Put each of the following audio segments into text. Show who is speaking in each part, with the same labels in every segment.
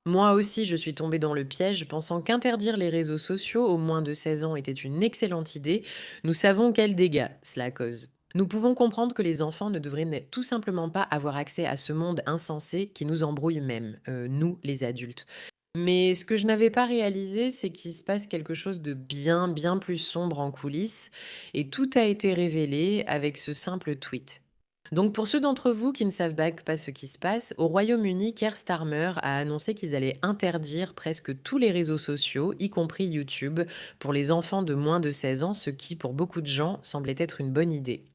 Speaker 1: Moi aussi, je suis tombée dans le piège, pensant qu'interdire les réseaux sociaux aux moins de 16 ans était une excellente idée. Nous savons quels dégâts cela cause. Nous pouvons comprendre que les enfants ne devraient tout simplement pas avoir accès à ce monde insensé qui nous embrouille même, nous les adultes. Mais ce que je n'avais pas réalisé, c'est qu'il se passe quelque chose de bien, bien plus sombre en coulisses, et tout a été révélé avec ce simple tweet. Donc pour ceux d'entre vous qui ne savent pas ce qui se passe, au Royaume-Uni, Keir Starmer a annoncé qu'ils allaient interdire presque tous les réseaux sociaux, y compris YouTube, pour les enfants de moins de 16 ans, ce qui pour beaucoup de gens semblait être une bonne idée.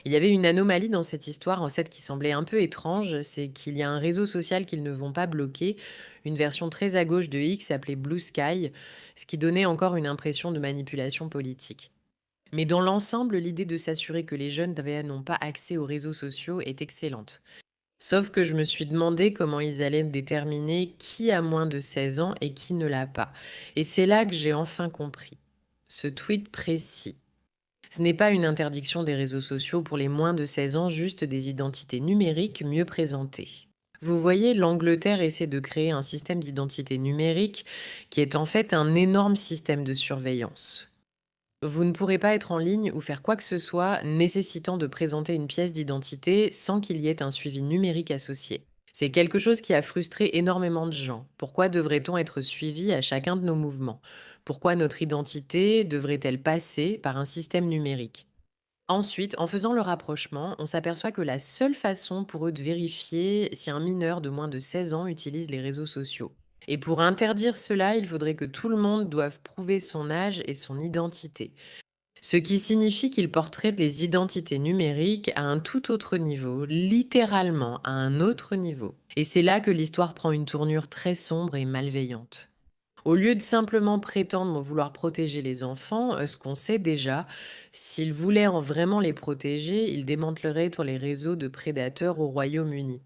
Speaker 1: Il y avait une anomalie dans cette histoire, en fait, qui semblait un peu étrange, c'est qu'il y a un réseau social qu'ils ne vont pas bloquer, une version très à gauche de X appelée Blue Sky, ce qui donnait encore une impression de manipulation politique. Mais dans l'ensemble, l'idée de s'assurer que les jeunes n'ont pas accès aux réseaux sociaux est excellente. Sauf que je me suis demandé comment ils allaient déterminer qui a moins de 16 ans et qui ne l'a pas. Et c'est là que j'ai enfin compris. Ce tweet précis. Ce n'est pas une interdiction des réseaux sociaux pour les moins de 16 ans, juste des identités numériques mieux présentées. Vous voyez, l'Angleterre essaie de créer un système d'identité numérique qui est en fait un énorme système de surveillance. Vous ne pourrez pas être en ligne ou faire quoi que ce soit nécessitant de présenter une pièce d'identité sans qu'il y ait un suivi numérique associé. C'est quelque chose qui a frustré énormément de gens. Pourquoi devrait-on être suivi à chacun de nos mouvements? Pourquoi notre identité devrait-elle passer par un système numérique? Ensuite, en faisant le rapprochement, on s'aperçoit que la seule façon pour eux de vérifier si un mineur de moins de 16 ans utilise les réseaux sociaux. Et pour interdire cela, il faudrait que tout le monde doive prouver son âge et son identité. Ce qui signifie qu'ils porteraient des identités numériques à un tout autre niveau, littéralement à un autre niveau. Et c'est là que l'histoire prend une tournure très sombre et malveillante. Au lieu de simplement prétendre vouloir protéger les enfants, ce qu'on sait déjà, s'ils voulaient vraiment les protéger, ils démanteleraient tous les réseaux de prédateurs au Royaume-Uni.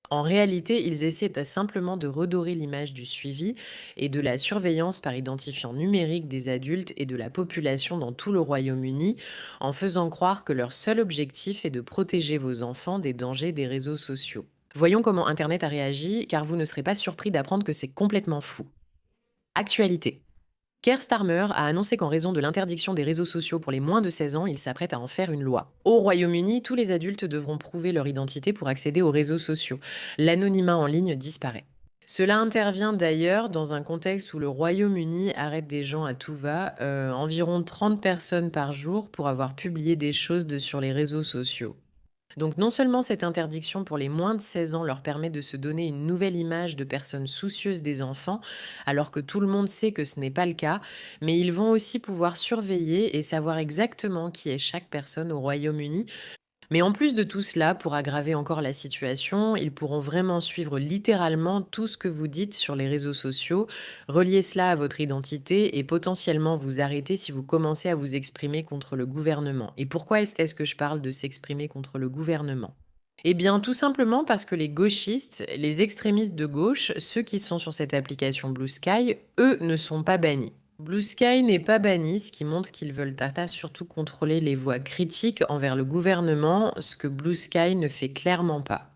Speaker 1: En réalité, ils essaient simplement de redorer l'image du suivi et de la surveillance par identifiant numérique des adultes et de la population dans tout le Royaume-Uni, en faisant croire que leur seul objectif est de protéger vos enfants des dangers des réseaux sociaux. Voyons comment Internet a réagi, car vous ne serez pas surpris d'apprendre que c'est complètement fou. Actualité. Keir Starmer a annoncé qu'en raison de l'interdiction des réseaux sociaux pour les moins de 16 ans, il s'apprête à en faire une loi. Au Royaume-Uni, tous les adultes devront prouver leur identité pour accéder aux réseaux sociaux. L'anonymat en ligne disparaît. Cela intervient d'ailleurs dans un contexte où le Royaume-Uni arrête des gens à tout va, environ 30 personnes par jour pour avoir publié des choses sur les réseaux sociaux. Donc non seulement cette interdiction pour les moins de 16 ans leur permet de se donner une nouvelle image de personnes soucieuses des enfants, alors que tout le monde sait que ce n'est pas le cas, mais ils vont aussi pouvoir surveiller et savoir exactement qui est chaque personne au Royaume-Uni. Mais en plus de tout cela, pour aggraver encore la situation, ils pourront vraiment suivre littéralement tout ce que vous dites sur les réseaux sociaux, relier cela à votre identité et potentiellement vous arrêter si vous commencez à vous exprimer contre le gouvernement. Et pourquoi est-ce que je parle de s'exprimer contre le gouvernement? Eh bien, tout simplement parce que les gauchistes, les extrémistes de gauche, ceux qui sont sur cette application Blue Sky, eux ne sont pas bannis. Blue Sky n'est pas banni, ce qui montre qu'ils veulent surtout contrôler les voix critiques envers le gouvernement, ce que Blue Sky ne fait clairement pas.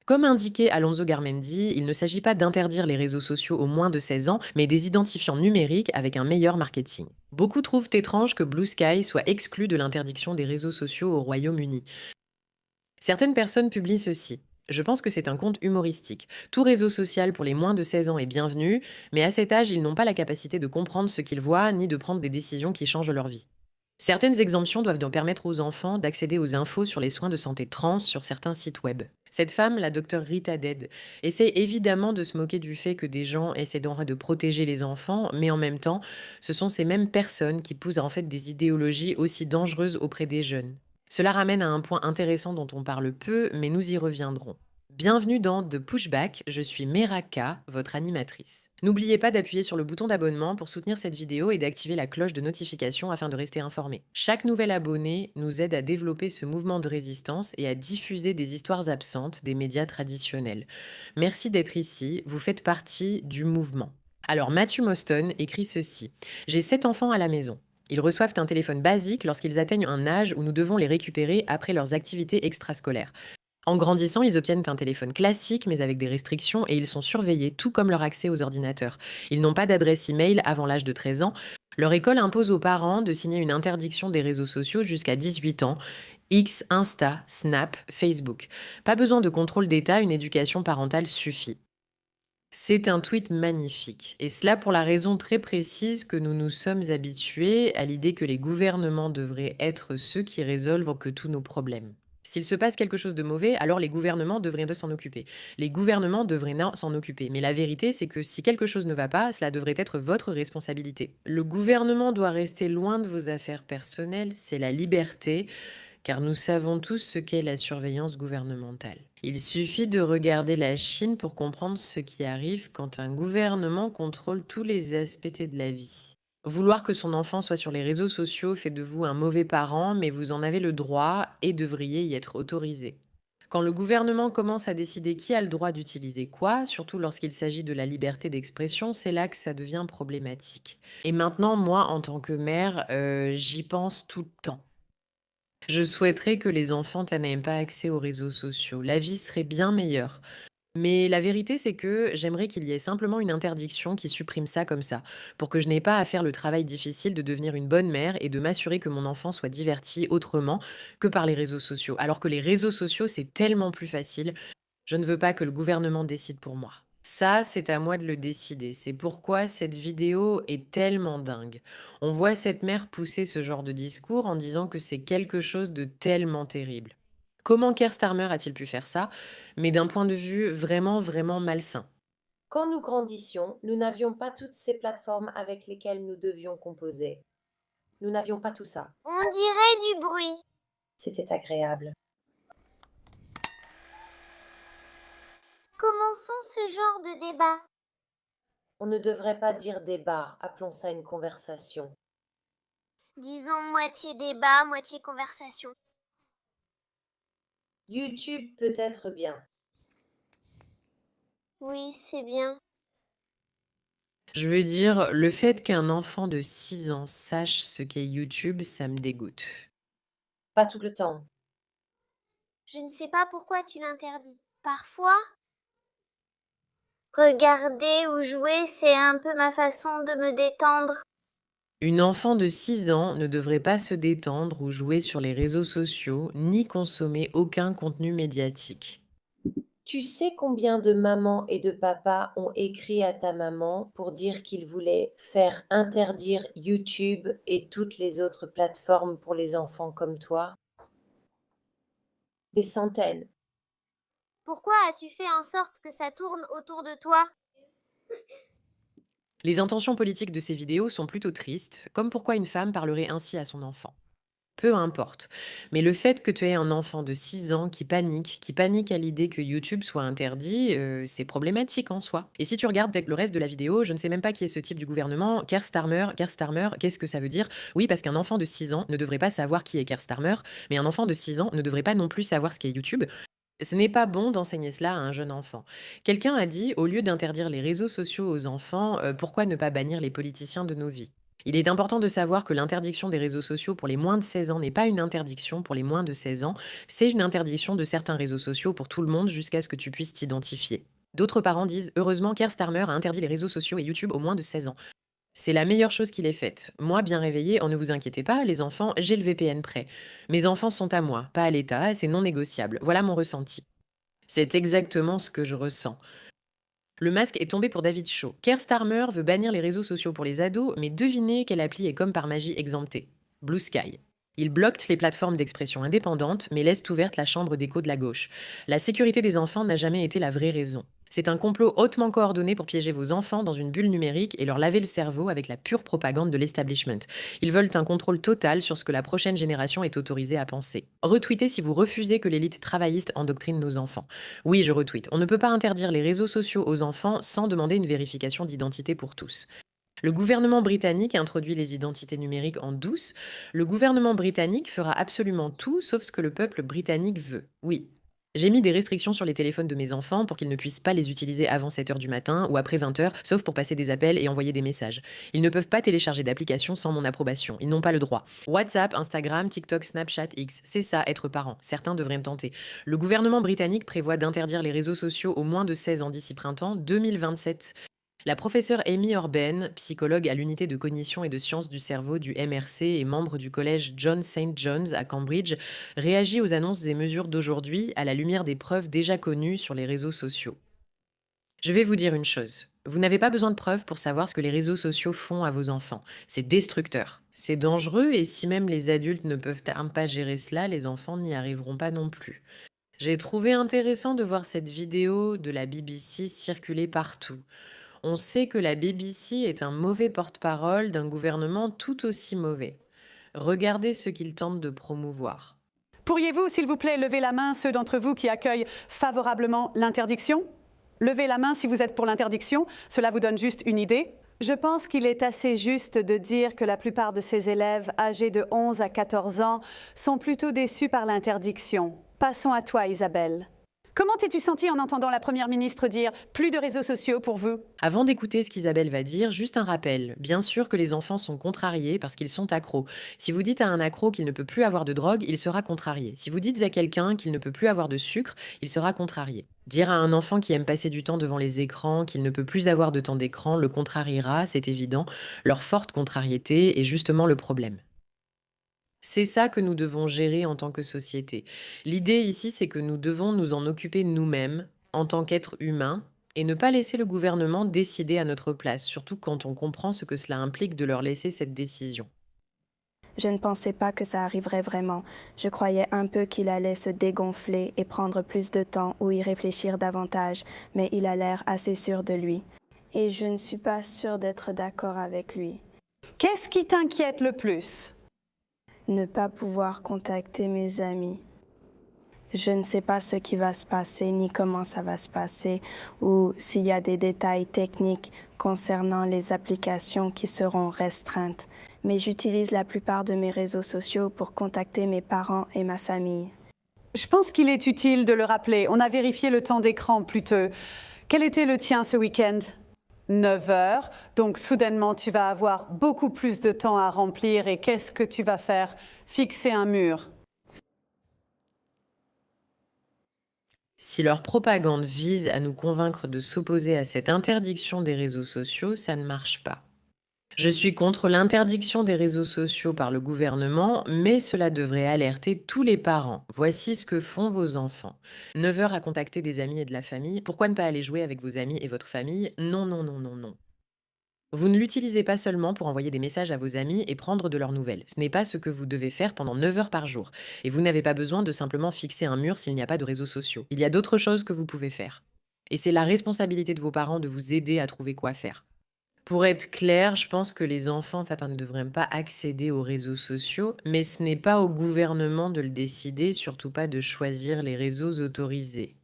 Speaker 1: Comme indiqué Alonso Garmendi, il ne s'agit pas d'interdire les réseaux sociaux aux moins de 16 ans, mais des identifiants numériques avec un meilleur marketing. Beaucoup trouvent étrange que Blue Sky soit exclu de l'interdiction des réseaux sociaux au Royaume-Uni. Certaines personnes publient ceci. Je pense que c'est un compte humoristique. Tout réseau social pour les moins de 16 ans est bienvenu, mais à cet âge, ils n'ont pas la capacité de comprendre ce qu'ils voient ni de prendre des décisions qui changent leur vie. Certaines exemptions doivent donc permettre aux enfants d'accéder aux infos sur les soins de santé trans sur certains sites web. Cette femme, la docteure Rita Dead, essaie évidemment de se moquer du fait que des gens essaient de protéger les enfants, mais en même temps, ce sont ces mêmes personnes qui poussent en fait des idéologies aussi dangereuses auprès des jeunes. Cela ramène à un point intéressant dont on parle peu, mais nous y reviendrons. Bienvenue dans The Pushback, je suis Meraka, votre animatrice. N'oubliez pas d'appuyer sur le bouton d'abonnement pour soutenir cette vidéo et d'activer la cloche de notification afin de rester informé. Chaque nouvel abonné nous aide à développer ce mouvement de résistance et à diffuser des histoires absentes des médias traditionnels. Merci d'être ici, vous faites partie du mouvement. Alors Matthew Mostyn écrit ceci. J'ai 7 enfants à la maison. Ils reçoivent un téléphone basique lorsqu'ils atteignent un âge où nous devons les récupérer après leurs activités extrascolaires. En grandissant, ils obtiennent un téléphone classique, mais avec des restrictions, et ils sont surveillés, tout comme leur accès aux ordinateurs. Ils n'ont pas d'adresse email avant l'âge de 13 ans. Leur école impose aux parents de signer une interdiction des réseaux sociaux jusqu'à 18 ans. X, Insta, Snap, Facebook. Pas besoin de contrôle d'État, une éducation parentale suffit. C'est un tweet magnifique, et cela pour la raison très précise que nous nous sommes habitués à l'idée que les gouvernements devraient être ceux qui résolvent que tous nos problèmes. S'il se passe quelque chose de mauvais, alors les gouvernements devraient s'en occuper. Les gouvernements devraient s'en occuper. Mais la vérité, c'est que si quelque chose ne va pas, cela devrait être votre responsabilité. Le gouvernement doit rester loin de vos affaires personnelles, c'est la liberté, car nous savons tous ce qu'est la surveillance gouvernementale. Il suffit de regarder la Chine pour comprendre ce qui arrive quand un gouvernement contrôle tous les aspects de la vie. Vouloir que son enfant soit sur les réseaux sociaux fait de vous un mauvais parent, mais vous en avez le droit et devriez y être autorisé. Quand le gouvernement commence à décider qui a le droit d'utiliser quoi, surtout lorsqu'il s'agit de la liberté d'expression, c'est là que ça devient problématique. Et maintenant, moi, en tant que mère, j'y pense tout le temps. Je souhaiterais que les enfants n'aient pas accès aux réseaux sociaux. La vie serait bien meilleure. Mais la vérité, c'est que j'aimerais qu'il y ait simplement une interdiction qui supprime ça comme ça, pour que je n'ai pas à faire le travail difficile de devenir une bonne mère et de m'assurer que mon enfant soit diverti autrement que par les réseaux sociaux. Alors que les réseaux sociaux, c'est tellement plus facile. Je ne veux pas que le gouvernement décide pour moi. Ça, c'est à moi de le décider. C'est pourquoi cette vidéo est tellement dingue. On voit cette mère pousser ce genre de discours en disant que c'est quelque chose de tellement terrible. Comment Keir Starmer a-t-il pu faire ça? Mais d'un point de vue vraiment, vraiment malsain.
Speaker 2: Quand nous grandissions, nous n'avions pas toutes ces plateformes avec lesquelles nous devions composer. Nous n'avions pas tout ça.
Speaker 3: On dirait du bruit.
Speaker 2: C'était agréable.
Speaker 3: Commençons ce genre de débat.
Speaker 2: On ne devrait pas dire débat, appelons ça une conversation.
Speaker 3: Disons moitié débat, moitié conversation.
Speaker 2: YouTube peut être bien.
Speaker 3: Oui, c'est bien.
Speaker 1: Je veux dire, le fait qu'un enfant de 6 ans sache ce qu'est YouTube, ça me dégoûte.
Speaker 2: Pas tout le temps.
Speaker 3: Je ne sais pas pourquoi tu l'interdis. Parfois, regarder ou jouer, c'est un peu ma façon de me détendre.
Speaker 1: Une enfant de 6 ans ne devrait pas se détendre ou jouer sur les réseaux sociaux, ni consommer aucun contenu médiatique.
Speaker 2: Tu sais combien de mamans et de papas ont écrit à ta maman pour dire qu'ils voulaient faire interdire YouTube et toutes les autres plateformes pour les enfants comme toi? Des centaines.
Speaker 3: Pourquoi as-tu fait en sorte que ça tourne autour de toi?
Speaker 1: Les intentions politiques de ces vidéos sont plutôt tristes, comme pourquoi une femme parlerait ainsi à son enfant. Peu importe. Mais le fait que tu aies un enfant de 6 ans qui panique à l'idée que YouTube soit interdit, c'est problématique en soi. Et si tu regardes le reste de la vidéo, je ne sais même pas qui est ce type du gouvernement. Keir Starmer, qu'est-ce que ça veut dire? Oui, parce qu'un enfant de 6 ans ne devrait pas savoir qui est Keir Starmer, mais un enfant de 6 ans ne devrait pas non plus savoir ce qu'est YouTube. Ce n'est pas bon d'enseigner cela à un jeune enfant. Quelqu'un a dit, au lieu d'interdire les réseaux sociaux aux enfants, pourquoi ne pas bannir les politiciens de nos vies? Il est important de savoir que l'interdiction des réseaux sociaux pour les moins de 16 ans n'est pas une interdiction pour les moins de 16 ans, c'est une interdiction de certains réseaux sociaux pour tout le monde jusqu'à ce que tu puisses t'identifier. D'autres parents disent heureusement Keir Starmer a interdit les réseaux sociaux et YouTube aux moins de 16 ans. C'est la meilleure chose qu'il ait faite. Moi, bien réveillée, ne vous inquiétez pas, les enfants, j'ai le VPN prêt. Mes enfants sont à moi, pas à l'État, c'est non négociable. Voilà mon ressenti. C'est exactement ce que je ressens. Le masque est tombé pour David Shaw. Keir Starmer veut bannir les réseaux sociaux pour les ados, mais devinez quelle appli est comme par magie exemptée. Blue Sky. Il bloque les plateformes d'expression indépendantes, mais laisse ouverte la chambre d'écho de la gauche. La sécurité des enfants n'a jamais été la vraie raison. C'est un complot hautement coordonné pour piéger vos enfants dans une bulle numérique et leur laver le cerveau avec la pure propagande de l'establishment. Ils veulent un contrôle total sur ce que la prochaine génération est autorisée à penser. Retweetez si vous refusez que l'élite travailliste endoctrine nos enfants. Oui, je retweete. On ne peut pas interdire les réseaux sociaux aux enfants sans demander une vérification d'identité pour tous. Le gouvernement britannique introduit les identités numériques en douce. Le gouvernement britannique fera absolument tout sauf ce que le peuple britannique veut. Oui. J'ai mis des restrictions sur les téléphones de mes enfants pour qu'ils ne puissent pas les utiliser avant 7 heures du matin ou après 20 heures, sauf pour passer des appels et envoyer des messages. Ils ne peuvent pas télécharger d'applications sans mon approbation. Ils n'ont pas le droit. WhatsApp, Instagram, TikTok, Snapchat, X, c'est ça, être parent. Certains devraient tenter. Le gouvernement britannique prévoit d'interdire les réseaux sociaux aux moins de 16 ans d'ici printemps 2027. La professeure Amy Orben, psychologue à l'unité de cognition et de sciences du cerveau du MRC et membre du collège John St. John's à Cambridge, réagit aux annonces et mesures d'aujourd'hui à la lumière des preuves déjà connues sur les réseaux sociaux. Je vais vous dire une chose. Vous n'avez pas besoin de preuves pour savoir ce que les réseaux sociaux font à vos enfants. C'est destructeur. C'est dangereux et si même les adultes ne peuvent pas gérer cela, les enfants n'y arriveront pas non plus. J'ai trouvé intéressant de voir cette vidéo de la BBC circuler partout. On sait que la BBC est un mauvais porte-parole d'un gouvernement tout aussi mauvais. Regardez ce qu'il tente de promouvoir.
Speaker 4: Pourriez-vous, s'il vous plaît, lever la main ceux d'entre vous qui accueillent favorablement l'interdiction? Levez la main si vous êtes pour l'interdiction, cela vous donne juste une idée. Je pense qu'il est assez juste de dire que la plupart de ces élèves âgés de 11 à 14 ans sont plutôt déçus par l'interdiction. Passons à toi, Isabelle. Comment t'es-tu sentie en entendant la Première ministre dire « plus de réseaux sociaux pour vous » ?
Speaker 1: Avant d'écouter ce qu'Isabelle va dire, juste un rappel. Bien sûr que les enfants sont contrariés parce qu'ils sont accros. Si vous dites à un accro qu'il ne peut plus avoir de drogue, il sera contrarié. Si vous dites à quelqu'un qu'il ne peut plus avoir de sucre, il sera contrarié. Dire à un enfant qui aime passer du temps devant les écrans qu'il ne peut plus avoir de temps d'écran le contrariera, c'est évident. Leur forte contrariété est justement le problème. C'est ça que nous devons gérer en tant que société. L'idée ici, c'est que nous devons nous en occuper nous-mêmes, en tant qu'êtres humains, et ne pas laisser le gouvernement décider à notre place, surtout quand on comprend ce que cela implique de leur laisser cette décision.
Speaker 5: Je ne pensais pas que ça arriverait vraiment. Je croyais un peu qu'il allait se dégonfler et prendre plus de temps ou y réfléchir davantage, mais il a l'air assez sûr de lui. Et je ne suis pas sûre d'être d'accord avec lui.
Speaker 4: Qu'est-ce qui t'inquiète le plus?
Speaker 5: Ne pas pouvoir contacter mes amis. Je ne sais pas ce qui va se passer, ni comment ça va se passer, ou s'il y a des détails techniques concernant les applications qui seront restreintes. Mais j'utilise la plupart de mes réseaux sociaux pour contacter mes parents et ma famille.
Speaker 4: Je pense qu'il est utile de le rappeler. On a vérifié le temps d'écran plus tôt. Quel était le tien ce week-end? 9 heures. Donc soudainement, tu vas avoir beaucoup plus de temps à remplir. Et qu'est-ce que tu vas faire? Fixer un mur.
Speaker 1: Si leur propagande vise à nous convaincre de s'opposer à cette interdiction des réseaux sociaux, ça ne marche pas. Je suis contre l'interdiction des réseaux sociaux par le gouvernement, mais cela devrait alerter tous les parents. Voici ce que font vos enfants. 9 heures à contacter des amis et de la famille. Pourquoi ne pas aller jouer avec vos amis et votre famille? Non, non, non, non, non. Vous ne l'utilisez pas seulement pour envoyer des messages à vos amis et prendre de leurs nouvelles. Ce n'est pas ce que vous devez faire pendant 9 heures par jour. Et vous n'avez pas besoin de simplement fixer un mur s'il n'y a pas de réseaux sociaux. Il y a d'autres choses que vous pouvez faire. Et c'est la responsabilité de vos parents de vous aider à trouver quoi faire. Pour être clair, je pense que les enfants ne devraient pas accéder aux réseaux sociaux, mais ce n'est pas au gouvernement de le décider, surtout pas de choisir les réseaux autorisés.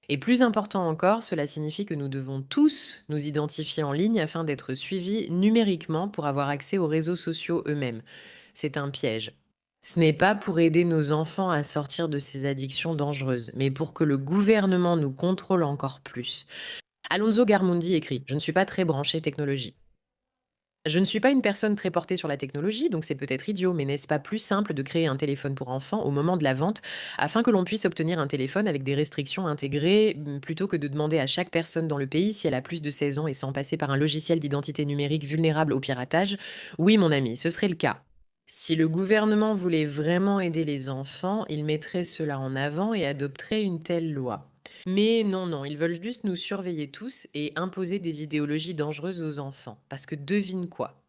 Speaker 1: Et plus important encore, cela signifie que nous devons tous nous identifier en ligne afin d'être suivis numériquement pour avoir accès aux réseaux sociaux eux-mêmes. C'est un piège. Ce n'est pas pour aider nos enfants à sortir de ces addictions dangereuses, mais pour que le gouvernement nous contrôle encore plus. Alonso Garmundi écrit « Je ne suis pas très branché technologie. Je ne suis pas une personne très portée sur la technologie, donc c'est peut-être idiot, mais n'est-ce pas plus simple de créer un téléphone pour enfants au moment de la vente afin que l'on puisse obtenir un téléphone avec des restrictions intégrées plutôt que de demander à chaque personne dans le pays si elle a plus de 16 ans et sans passer par un logiciel d'identité numérique vulnérable au piratage? Oui, mon ami, ce serait le cas. Si le gouvernement voulait vraiment aider les enfants, il mettrait cela en avant et adopterait une telle loi. Mais non, non, ils veulent juste nous surveiller tous et imposer des idéologies dangereuses aux enfants. Parce que devine quoi?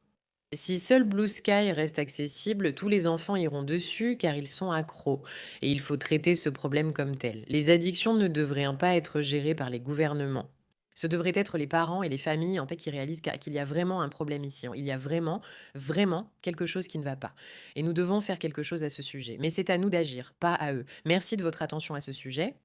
Speaker 1: Si seul Blue Sky reste accessible, tous les enfants iront dessus car ils sont accros. Et il faut traiter ce problème comme tel. Les addictions ne devraient pas être gérées par les gouvernements. Ce devraient être les parents et les familles qui réalisent qu'il y a vraiment un problème ici. Il y a vraiment, vraiment quelque chose qui ne va pas. Et nous devons faire quelque chose à ce sujet. Mais c'est à nous d'agir, pas à eux. Merci de votre attention à ce sujet.